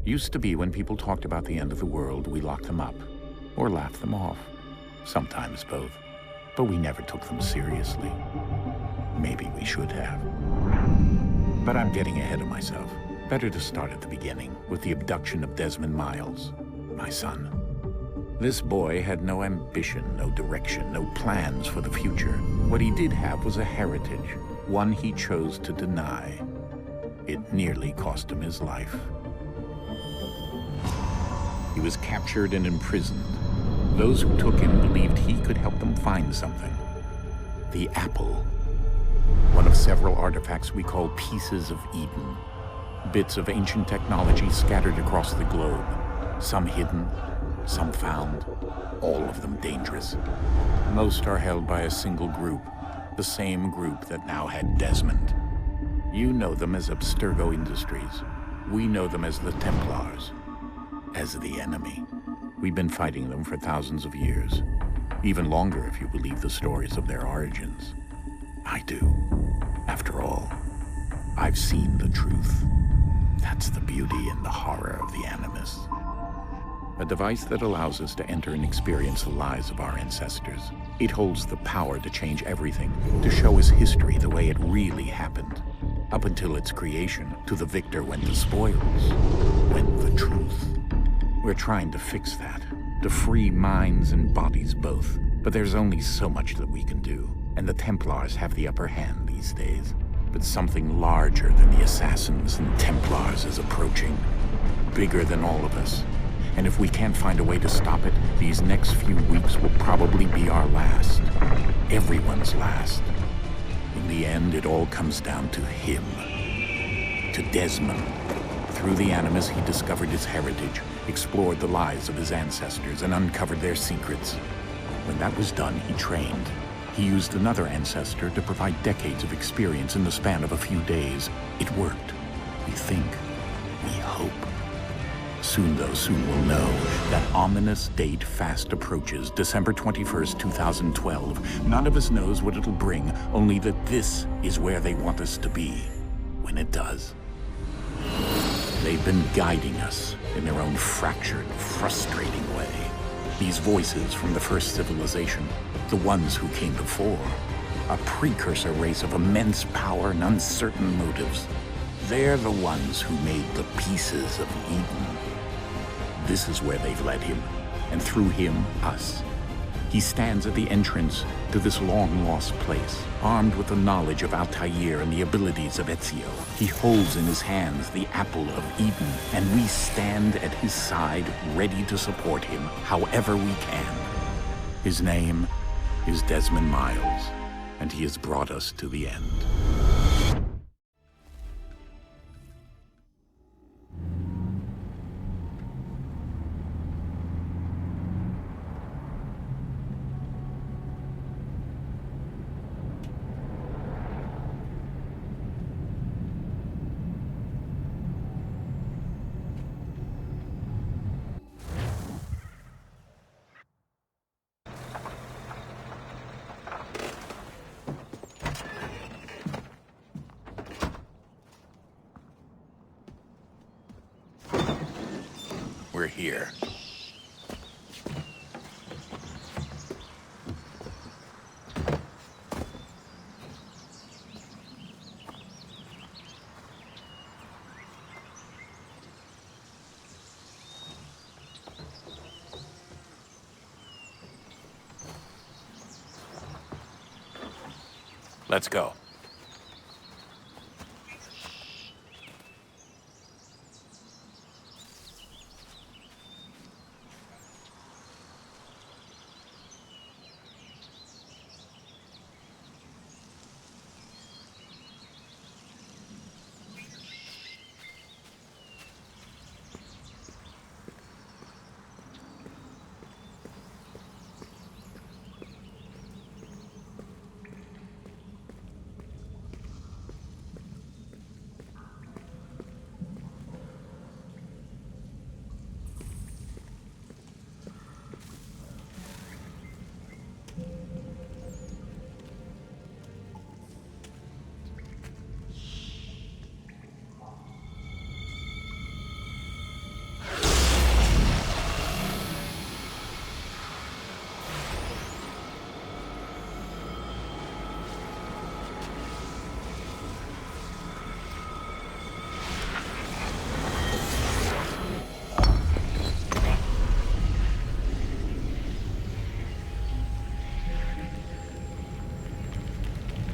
Used to be when people talked about the end of the world, we locked them up, or laughed them off. Sometimes both. But we never took them seriously. Maybe we should have. But I'm getting ahead of myself. Better to start at the beginning, with the abduction of Desmond Miles, my son. This boy had no ambition, no direction, no plans for the future. What he did have was a heritage, one he chose to deny. It nearly cost him his life. He was captured and imprisoned. Those who took him believed he could help them find something. The apple. One of several artifacts we call pieces of Eden. Bits of ancient technology scattered across the globe. Some hidden, some found, all of them dangerous. Most are held by a single group, the same group that now had Desmond. You know them as Abstergo Industries. We know them as the Templars, as the enemy. We've been fighting them for thousands of years, even longer if you believe the stories of their origins. I do. After all, I've seen the truth. That's the beauty and the horror of the Animus. A device that allows us to enter and experience the lives of our ancestors. It holds the power to change everything, to show us history the way it really happened. Up until its creation, to the victor went the spoils, went the truth. We're trying to fix that, to free minds and bodies both. But there's only so much that we can do, and the Templars have the upper hand these days. But something larger than the Assassins and Templars is approaching, bigger than all of us. And if we can't find a way to stop it, these next few weeks will probably be our last. Everyone's last. In the end, it all comes down to him. To Desmond. Through the Animus, he discovered his heritage, explored the lives of his ancestors, and uncovered their secrets. When that was done, he trained. He used another ancestor to provide decades of experience in the span of a few days. It worked. We think. We hope. Soon, though, soon we'll know. That ominous date fast approaches, December 21st, 2012. None of us knows what it'll bring, only that this is where they want us to be, when it does. They've been guiding us in their own fractured, frustrating way. These voices from the first civilization, the ones who came before, a precursor race of immense power and uncertain motives. They're the ones who made the pieces of Eden. This is where they've led him, and through him, us. He stands at the entrance to this long-lost place, armed with the knowledge of Altair and the abilities of Ezio. He holds in his hands the apple of Eden, and we stand at his side, ready to support him however we can. His name is Desmond Miles, and he has brought us to the end. We're here. Let's go.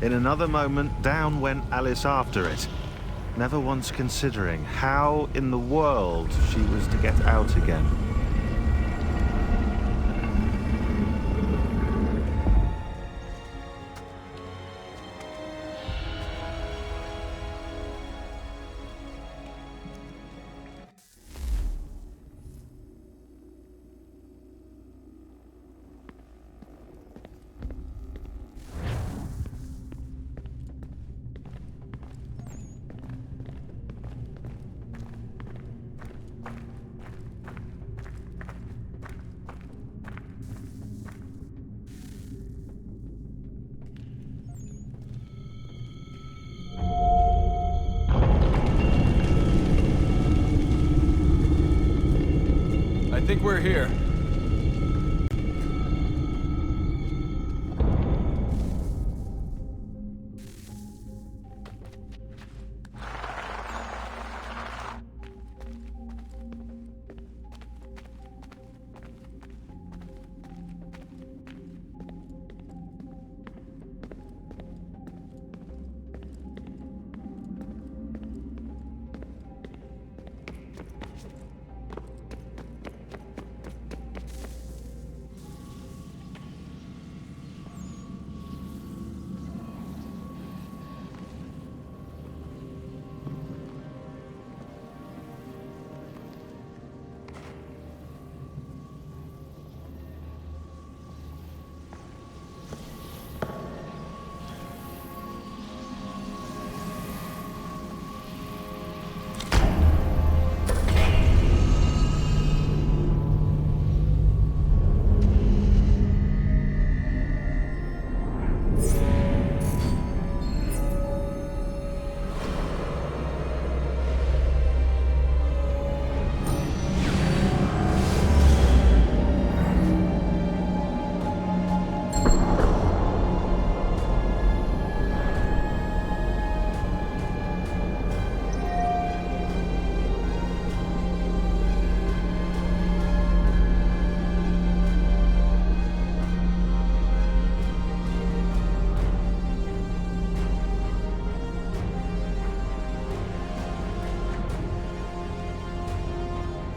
In another moment, down went Alice after it, never once considering how in the world she was to get out again. I think we're here.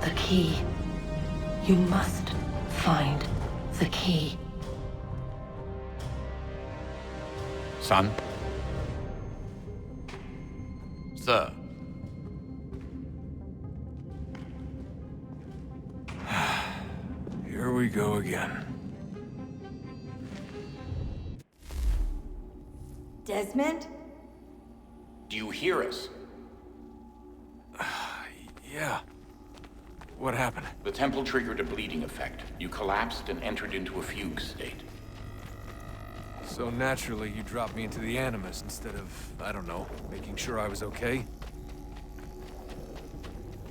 The key. You must find the key. Son? Sir. Here we go again. Desmond? Do you hear us? Yeah. What happened? The temple triggered a bleeding effect. You collapsed and entered into a fugue state. So naturally, you dropped me into the Animus instead of, I don't know, making sure I was okay?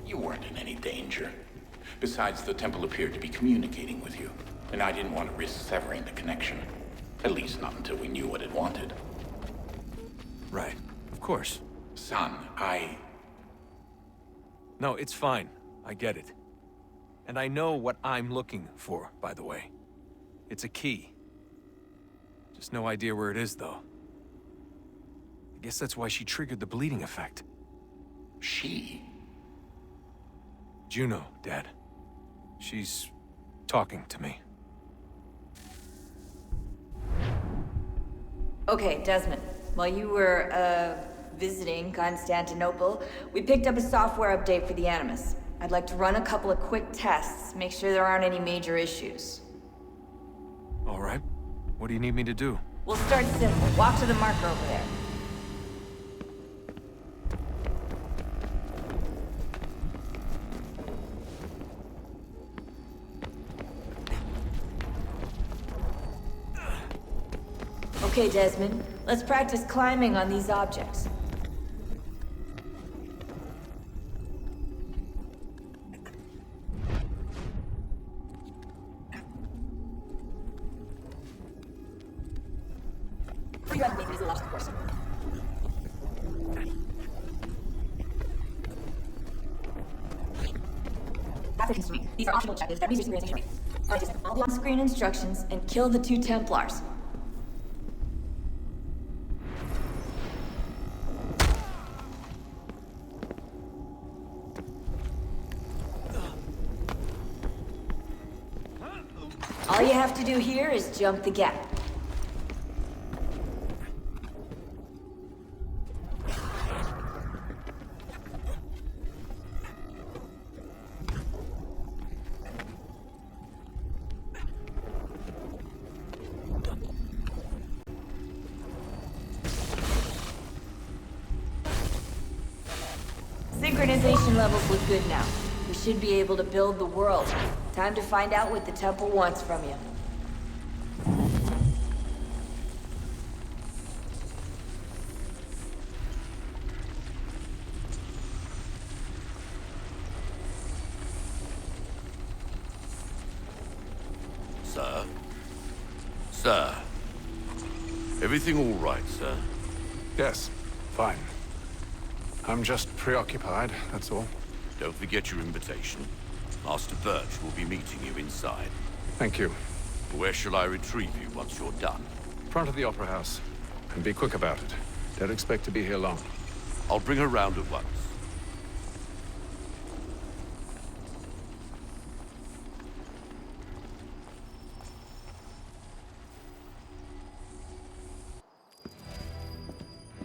You weren't in any danger. Besides, the temple appeared to be communicating with you, and I didn't want to risk severing the connection. At least not until we knew what it wanted. Right. Of course. Son, No, it's fine. I get it. And I know what I'm looking for, by the way. It's a key. Just no idea where it is, though. I guess that's why she triggered the bleeding effect. She? Juno, Dad. She's talking to me. Okay, Desmond. While you were, visiting Constantinople, we picked up a software update for the Animus. I'd like to run a couple of quick tests, make sure there aren't any major issues. All right. What do you need me to do? We'll start simple. Walk to the marker over there. Okay, Desmond. Let's practice climbing on these objects. These are optional objectives that reduce your rate. Follow the on-screen instructions and kill the 2 Templars. All you have to do here is jump the gap. Synchronization levels look good now. We should be able to build the world. Time to find out what the temple wants from you. Sir? Sir? Everything all right, sir? Yes, fine. I'm just preoccupied, that's all. Don't forget your invitation. Master Birch will be meeting you inside. Thank you. Where shall I retrieve you once you're done? Front of the Opera House. And be quick about it. Don't expect to be here long. I'll bring her round at once.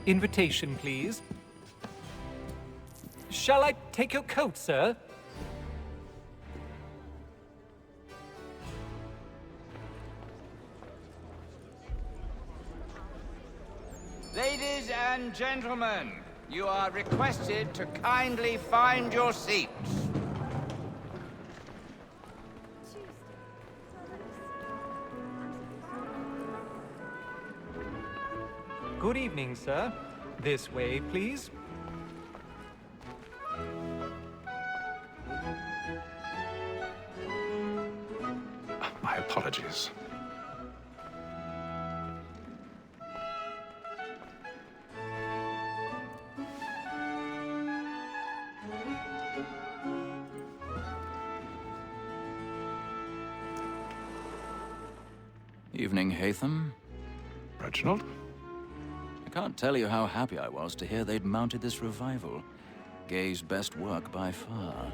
Invitation, please. Shall I take your coat, sir? Ladies and gentlemen, you are requested to kindly find your seats. Good evening, sir. This way, please. My apologies. Evening, Hatham. Reginald? I can't tell you how happy I was to hear they'd mounted this revival. Gay's best work by far.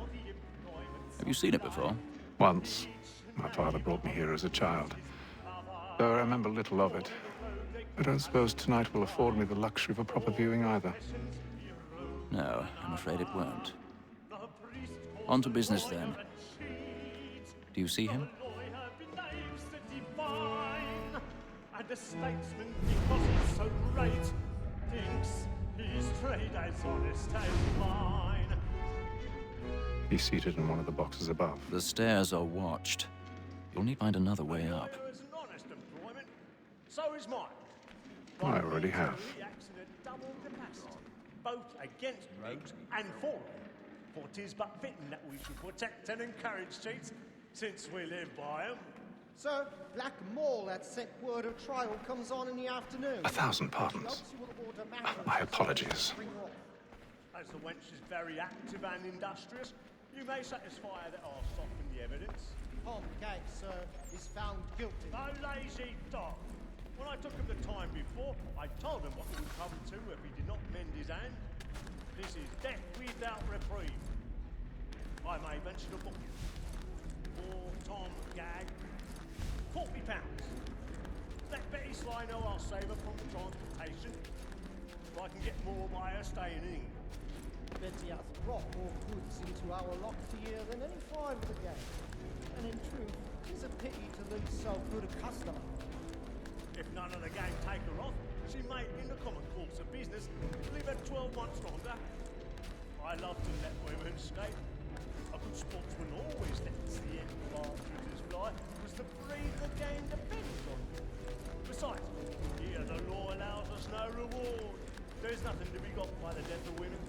Have you seen it before? Once. My father brought me here as a child. Though I remember little of it. I don't suppose tonight will afford me the luxury of a proper viewing either. No, I'm afraid it won't. On to business then. Do you see him? And a statesman, because he's so great, thinks his trade as honest as mine. He's seated in one of the boxes above. The stairs are watched. You'll need to find another way up. It's an honest employment. So is mine. I already have. He acts in a double capacity, both against rogues and for them. For 'tis but fitting that we should protect and encourage cheats, since we live by 'em. Sir, Black Mall that sent word of trial comes on in the afternoon. 1,000 pardons. My apologies. As the wench is very active and industrious, you may satisfy that I'll soften the evidence. Tom Gate, sir, is found guilty. No lazy dog. When I took him the time before, I told him what he would come to if he did not mend his hand. This is death without reprieve. I may venture to book you. For Tom Gag, £40. Let Betty Sly know I'll save her from the transportation. If I can get more by her staying in England. Betty hath brought more goods into our locked here than any fine of the game. And in truth, 'tis a pity to lose so good a customer. If none of the gang take her off, she may, in the common course of business, leave her 12 months longer. I love to let women skate. A good sportsman always lets the end partridges fly, because the breed of the game depends on it. Besides, here the law allows us no reward. There's nothing to be got by the death of women,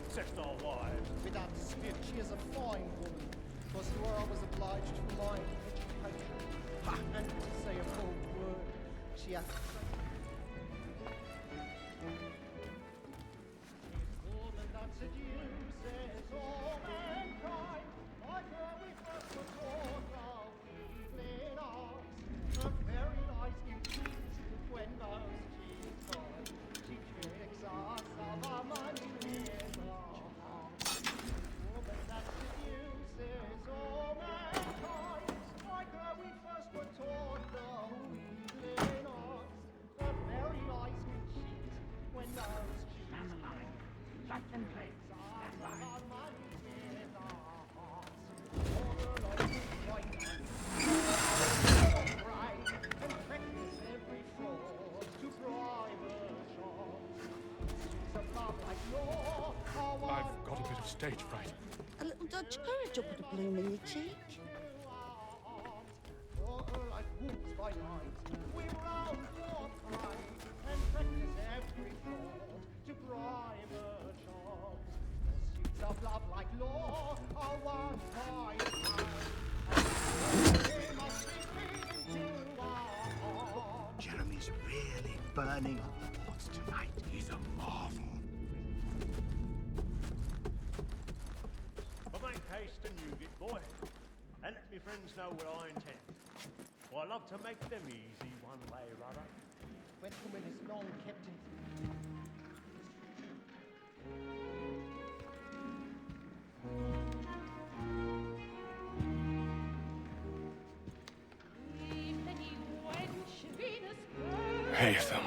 except our wives. Without dispute, she is a fine woman. 'Twas to her I was obliged for my education. And to say a bold word, she hath woman that seduces all mankind, like her we first were taught our evening arms. A very nice beauty when those cheeks on. She tricks us of our money with our hearts. Woman that seduces all mankind, like her we first were taught. I've got a bit of stage fright. A little Dutch courage will put a bloom in your cheek. Like wolves by night, we round your time and practice every thought to bribe a child. Pursuits of love like law are won by time, and we must be feeding to our hearts. Jeremy's really burning up the pots tonight. He's a marvel. But make haste and you get boy, and let me friends know what I intend. For I love to make them easy one way or other. Gentlemen is long kept in. Haytham.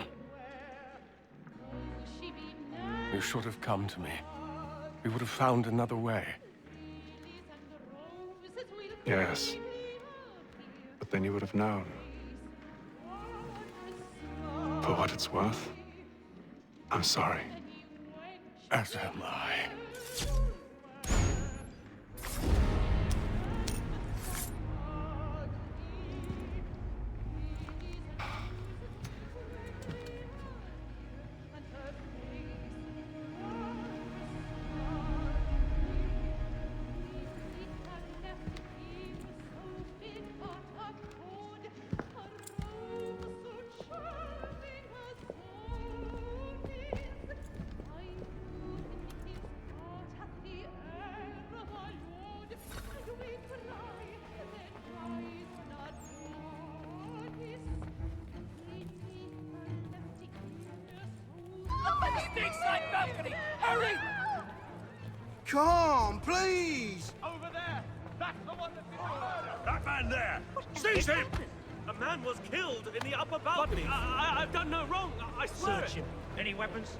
You should have come to me. We would have found another way. Yes. But then you would have known. For what it's worth, I'm sorry. As am I. Come on, please! Over there! That's the one that's been murdered! That man there! Seize him! A man was killed in the upper balcony. I've done no wrong. I swear. Search him. Any weapons?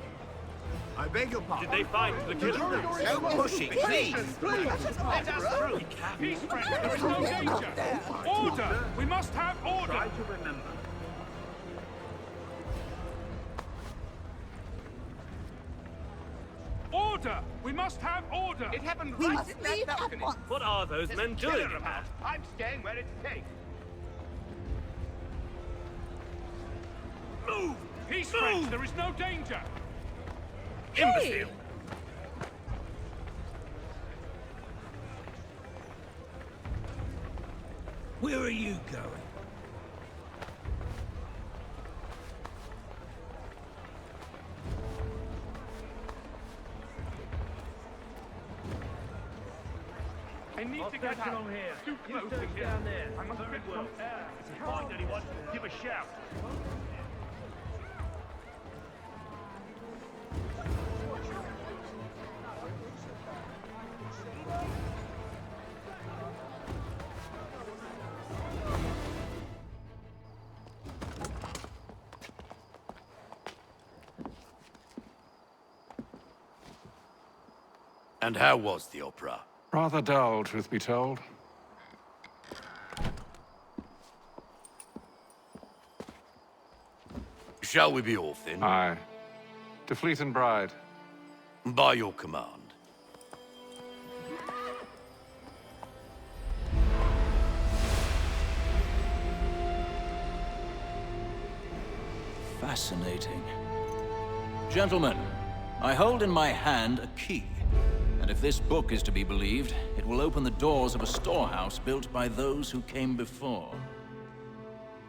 I beg your pardon. Did they find the killer? No pushing, please! Let us through. Peace, friend. There is no danger. Order! We must have order! Try to remember. Order! We must have order! It happened We right must in that leave at balcony. once. What are those men doing? I'm staying where it's safe. Move! Peace, friends. There is no danger. Imbecile! Where are you going? I need to get along here. Too close in here. Down there. I must get some air. If you find anyone, give a shout. And how was the opera? Rather dull, truth be told. Shall we be off then? Aye. To Fleet and Bride. By your command. Fascinating. Gentlemen, I hold in my hand a key. And if this book is to be believed, it will open the doors of a storehouse built by those who came before.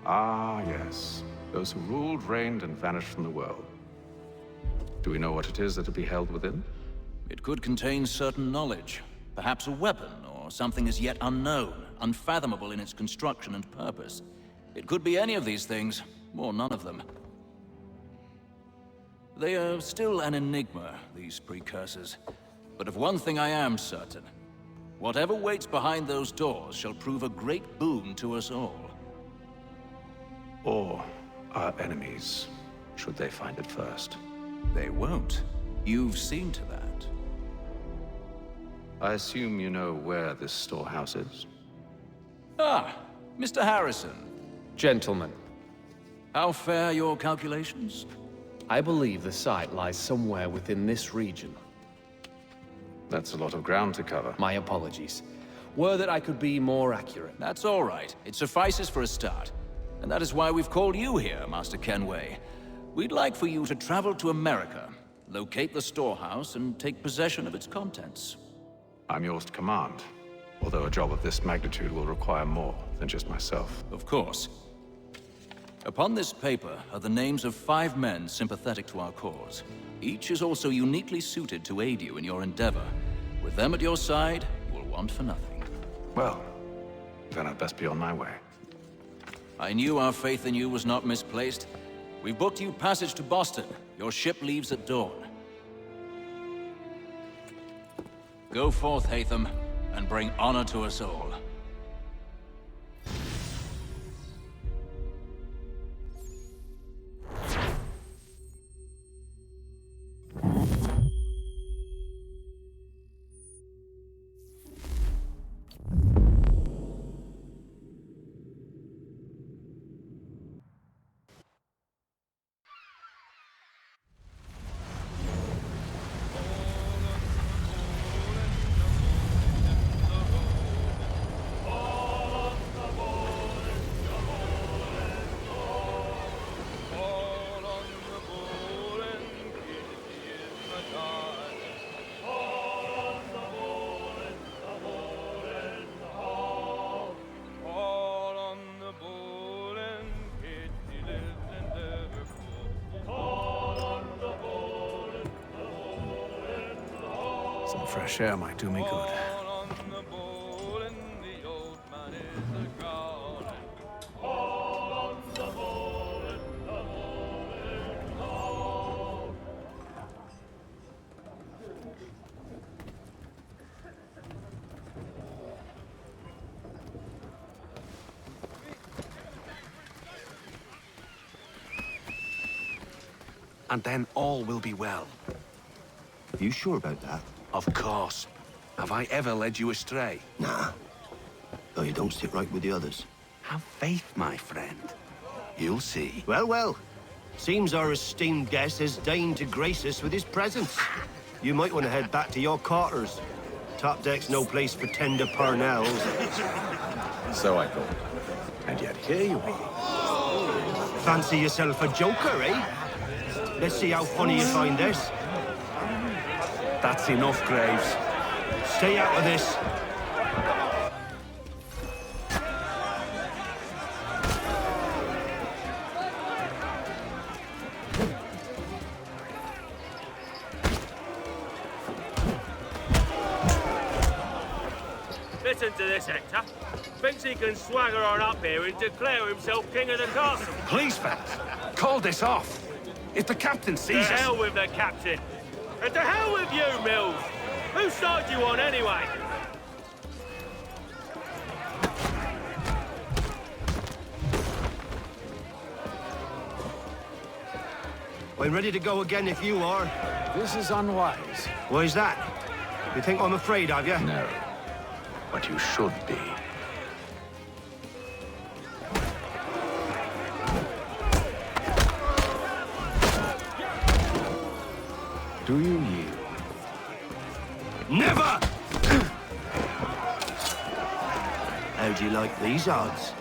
Ah, yes. Those who ruled, reigned, and vanished from the world. Do we know what it is that will be held within? It could contain certain knowledge. Perhaps a weapon, or something as yet unknown, unfathomable in its construction and purpose. It could be any of these things, or none of them. They are still an enigma, these precursors. But of one thing I am certain. Whatever waits behind those doors shall prove a great boon to us all. Or our enemies, should they find it first. They won't. You've seen to that. I assume you know where this storehouse is? Ah, Mr. Harrison. Gentlemen. How fare your calculations? I believe the site lies somewhere within this region. That's a lot of ground to cover. My apologies. Were that I could be more accurate. That's all right. It suffices for a start. And that is why we've called you here, Master Kenway. We'd like for you to travel to America, locate the storehouse, and take possession of its contents. I'm yours to command, although a job of this magnitude will require more than just myself. Of course. Upon this paper are the names of 5 men sympathetic to our cause. Each is also uniquely suited to aid you in your endeavor. With them at your side, you will want for nothing. Well, then I'd best be on my way. I knew our faith in you was not misplaced. We've booked you passage to Boston. Your ship leaves at dawn. Go forth, Hatham, and bring honor to us all. Some fresh air might do me good. And then all will be well. Are you sure about that? Of course. Have I ever led you astray? Nah. Though you don't sit right with the others. Have faith, my friend. You'll see. Well, well. Seems our esteemed guest has deigned to grace us with his presence. You might want to head back to your quarters. Top deck's no place for tender parnells. So I thought. And yet here you are. Fancy yourself a joker, eh? Let's see how funny you find this. That's enough, Graves. Stay out of this. Listen to this, Hector. Thinks he can swagger on up here and declare himself king of the castle. Please, fellas, call this off. If the captain sees us... To hell with the captain. And to hell with you, Mills. Whose side you on, anyway? I'm ready to go again if you are. This is unwise. Why's that? You think I'm afraid of you? No. But you should be. Do you yield? Never! How do you like these odds?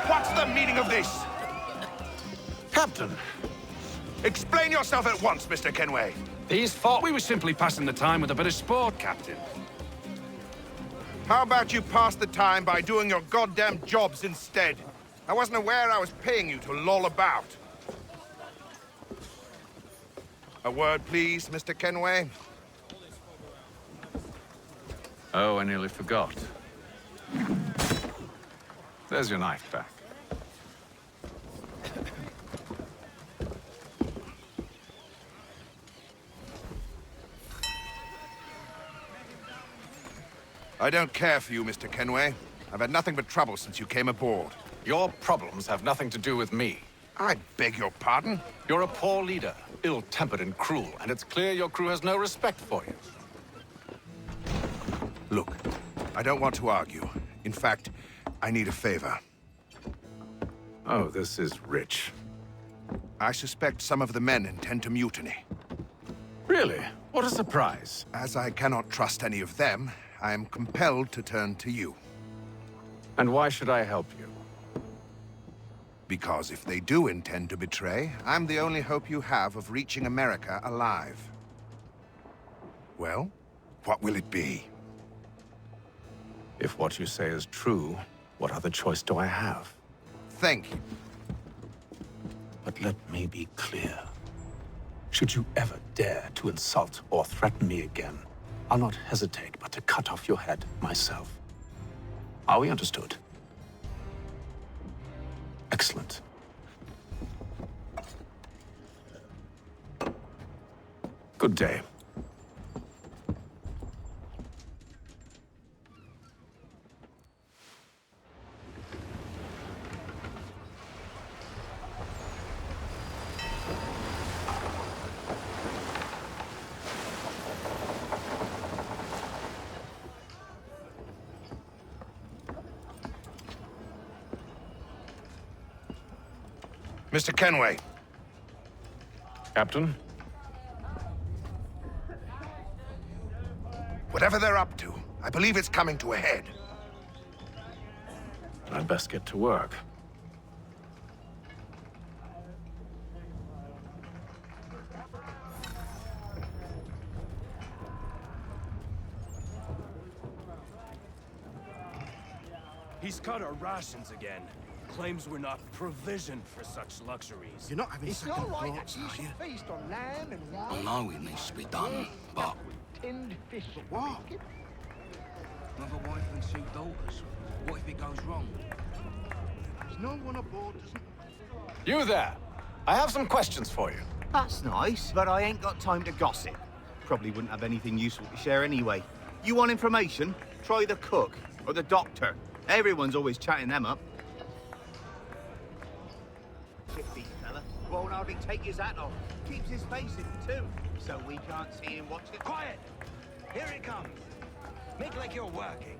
What's the meaning of this? Captain! Explain yourself at once, Mr. Kenway. These thought we were simply passing the time with a bit of sport, Captain. How about you pass the time by doing your goddamn jobs instead? I wasn't aware I was paying you to loll about. A word, please, Mr. Kenway. Oh, I nearly forgot. There's your knife back. I don't care for you, Mr. Kenway. I've had nothing but trouble since you came aboard. Your problems have nothing to do with me. I beg your pardon? You're a poor leader, ill-tempered and cruel, and it's clear your crew has no respect for you. Look, I don't want to argue. In fact, I need a favor. Oh, this is rich. I suspect some of the men intend to mutiny. Really? What a surprise. As I cannot trust any of them, I am compelled to turn to you. And why should I help you? Because if they do intend to betray, I'm the only hope you have of reaching America alive. Well, what will it be? If what you say is true, what other choice do I have? Thank you. But let me be clear. Should you ever dare to insult or threaten me again, I'll not hesitate but to cut off your head myself. Are we understood? Excellent. Good day. Mr. Kenway. Captain? Whatever they're up to, I believe it's coming to a head. I'd best get to work. He's cut our rations again. Claims we're not provisioned for such luxuries. You're not having It's second not right thoughts, that you are should you? feast on lamb and I wine. know it needs to be done, but Tinned fish. what? Another wife and 2 daughters. What if it goes wrong? There's no one aboard doesn't... You there! I have some questions for you. That's nice, but I ain't got time to gossip. Probably wouldn't have anything useful to share anyway. You want information? Try the cook or the doctor. Everyone's always chatting them up. Shifty fella. Won't hardly take his hat off. Keeps his face in too, so we can't see him watch the... Quiet! Here it comes. Make like you're working.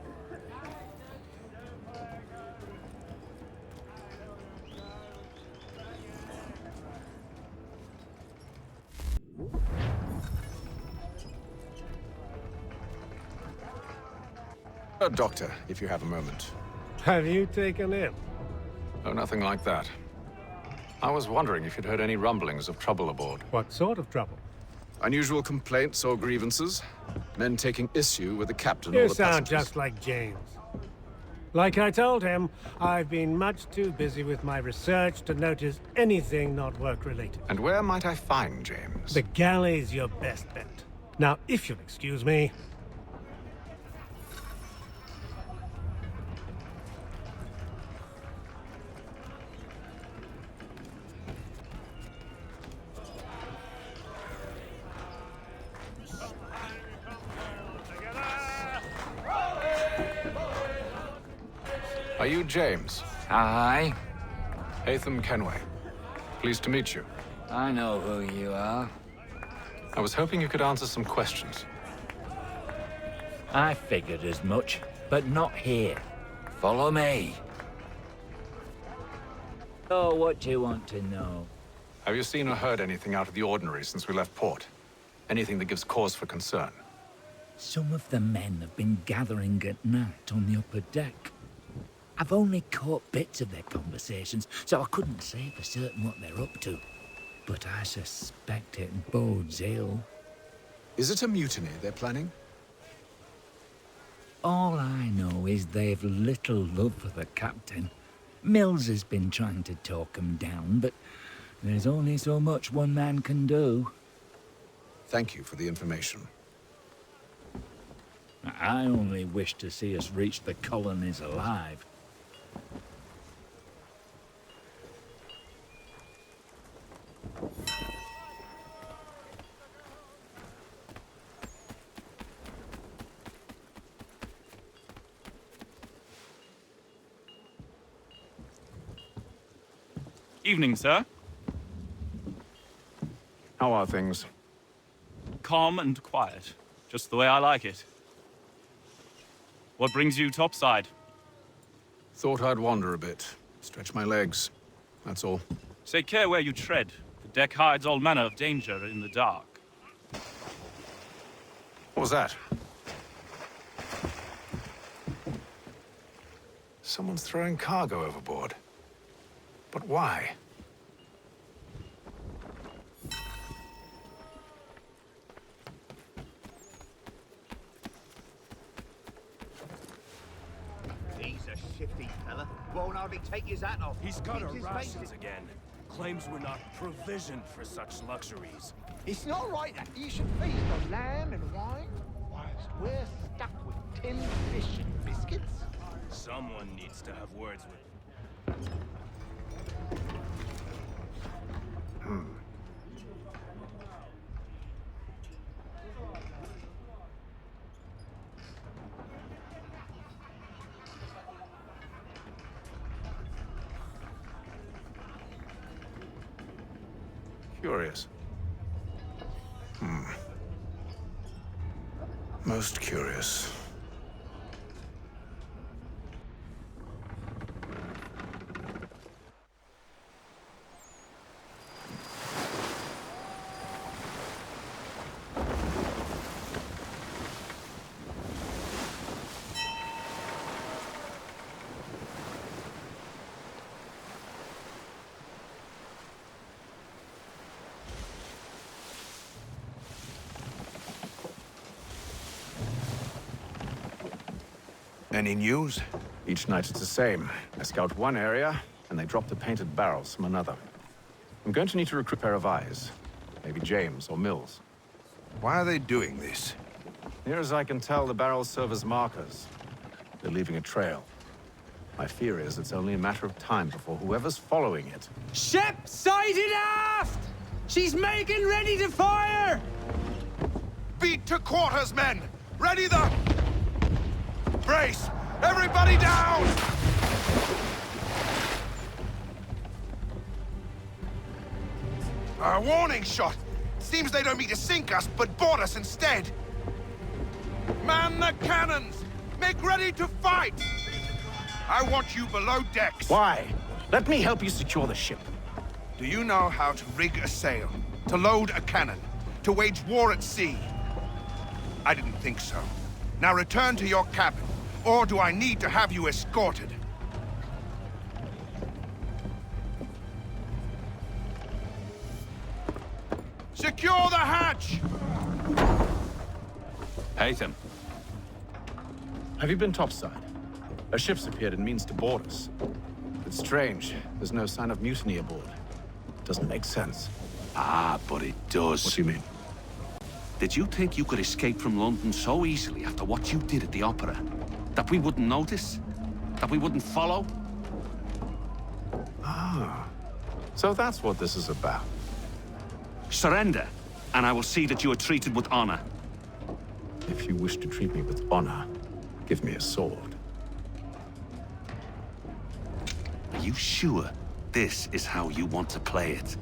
Doctor, if you have a moment. Have you taken ill? Oh, nothing like that. I was wondering if you'd heard any rumblings of trouble aboard. What sort of trouble? Unusual complaints or grievances? Men taking issue with the captain or You the sound passengers? just like James. Like I told him, I've been much too busy with my research to notice anything not work-related. And where might I find James? The galley's your best bet. Now, if you'll excuse me... Are you James? Aye. Hatham Kenway. Pleased to meet you. I know who you are. I was hoping you could answer some questions. I figured as much, but not here. Follow me. Oh, what do you want to know? Have you seen or heard anything out of the ordinary since we left port? Anything that gives cause for concern? Some of the men have been gathering at night on the upper deck. I've only caught bits of their conversations, so I couldn't say for certain what they're up to. But I suspect it bodes ill. Is it a mutiny they're planning? All I know is they've little love for the captain. Mills has been trying to talk him down, but there's only so much one man can do. Thank you for the information. I only wish to see us reach the colonies alive. Evening, sir. How are things? Calm and quiet. Just the way I like it. What brings you topside? Thought I'd wander a bit. Stretch my legs. That's all. Take care where you tread. The deck hides all manner of danger in the dark. What was that? Someone's throwing cargo overboard. But why? He's a shifty fella. Won't hardly take his hat off. He's got our Keeps his rations face- again. Claims we're not provisioned for such luxuries. It's not right that you should feast on lamb and wine whilst we're stuck with tinned fish and biscuits. Someone needs to have words with. Curious. Most curious. Any news? Each night it's the same. I scout one area, and they drop the painted barrels from another. I'm going to need to recruit a pair of eyes. Maybe James or Mills. Why are they doing this? Near as I can tell, the barrels serve as markers. They're leaving a trail. My fear is it's only a matter of time before whoever's following it... Ship sighted aft! She's making ready to fire! Beat to quarters, men! Ready the... Brace! Everybody down! A warning shot! Seems they don't mean to sink us, but board us instead! Man the cannons! Make ready to fight! I want you below decks. Why? Let me help you secure the ship. Do you know how to rig a sail? To load a cannon? To wage war at sea? I didn't think so. Now return to your cabin. Or do I need to have you escorted? Secure the hatch! Haytham. Have you been topside? A ship's appeared and means to board us. It's strange. There's no sign of mutiny aboard. Doesn't make sense. Ah, but it does. What do you mean? Did you think you could escape from London so easily after what you did at the opera? That we wouldn't notice? That we wouldn't follow? Ah. So that's what this is about. Surrender, and I will see that you are treated with honor. If you wish to treat me with honor, give me a sword. Are you sure this is how you want to play it?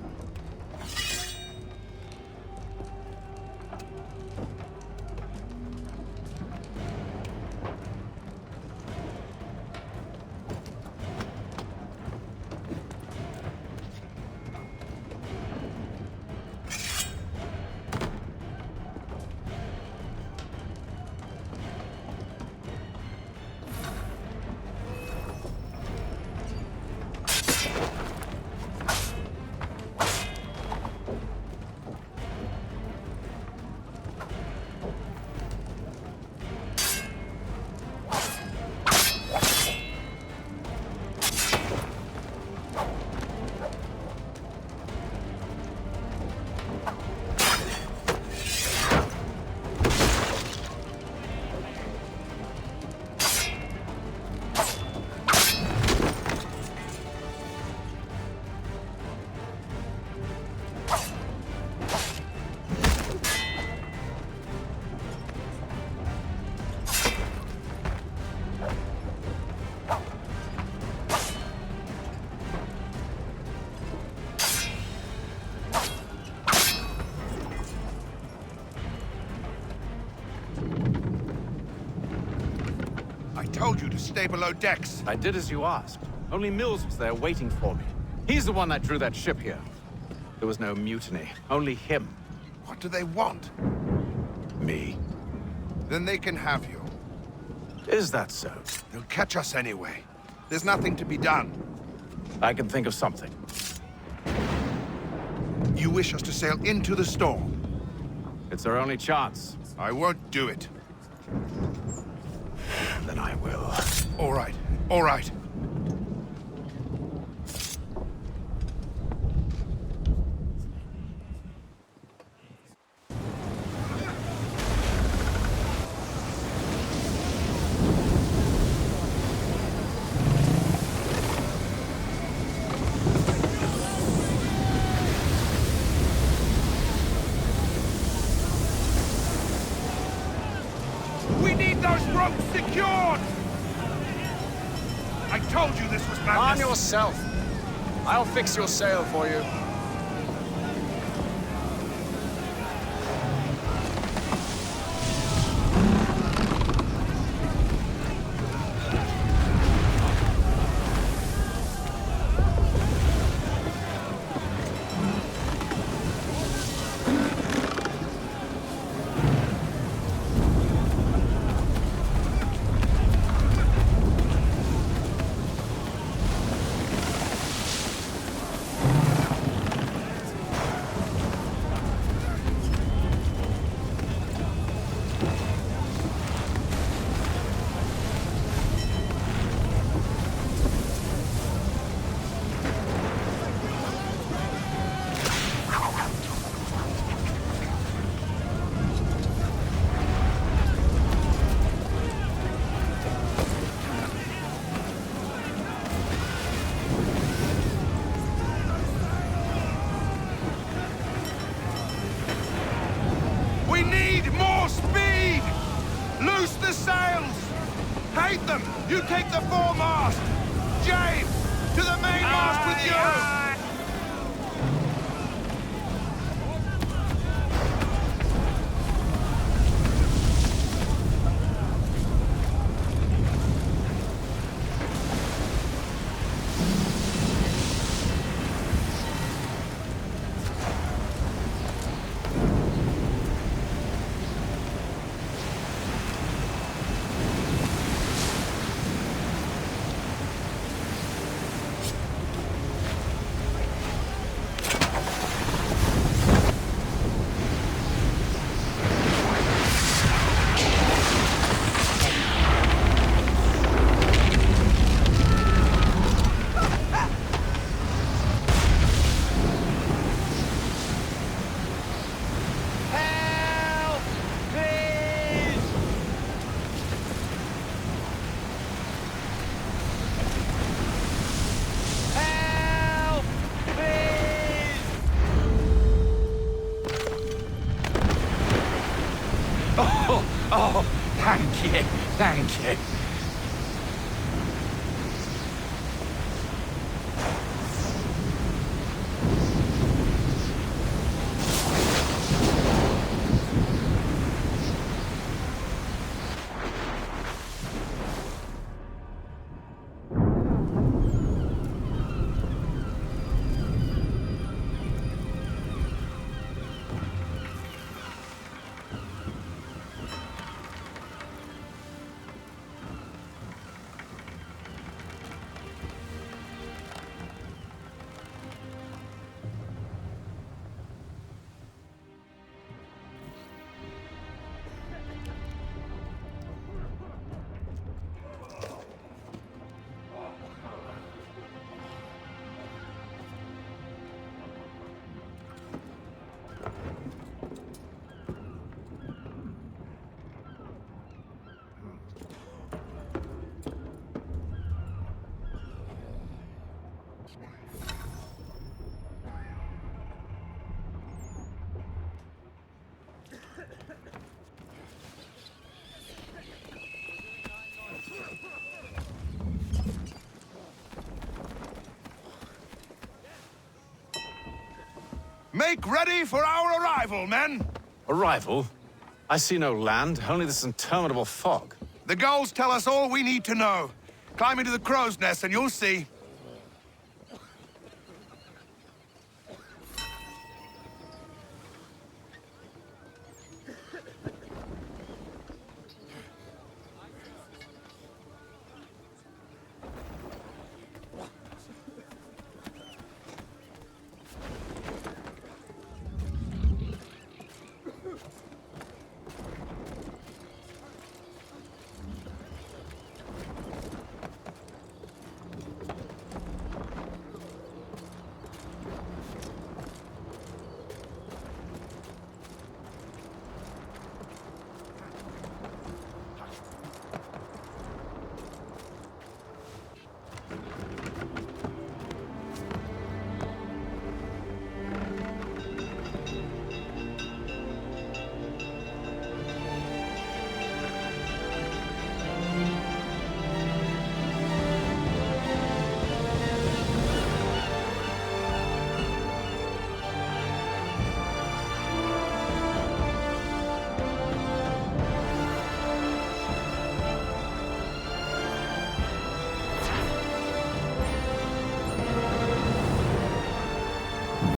told you to stay below decks. I did as you asked. Only Mills was there waiting for me. He's the one that drew that ship here. There was no mutiny, only him. What do they want? Me. Then they can have you. Is that so? They'll catch us anyway. There's nothing to be done. I can think of something. You wish us to sail into the storm? It's our only chance. I won't do it. Then I will. All right, all right. We need those ropes secured! I told you this was madness. Arm yourself. I'll fix your sail for you. We need more speed! Loose the sails! Hate them! You take the foremast! James! To the mainmast with you! Oh, thank you, thank you. Make ready for our arrival, men! Arrival? I see no land, only this interminable fog. The goals tell us all we need to know. Climb into the crow's nest and you'll see.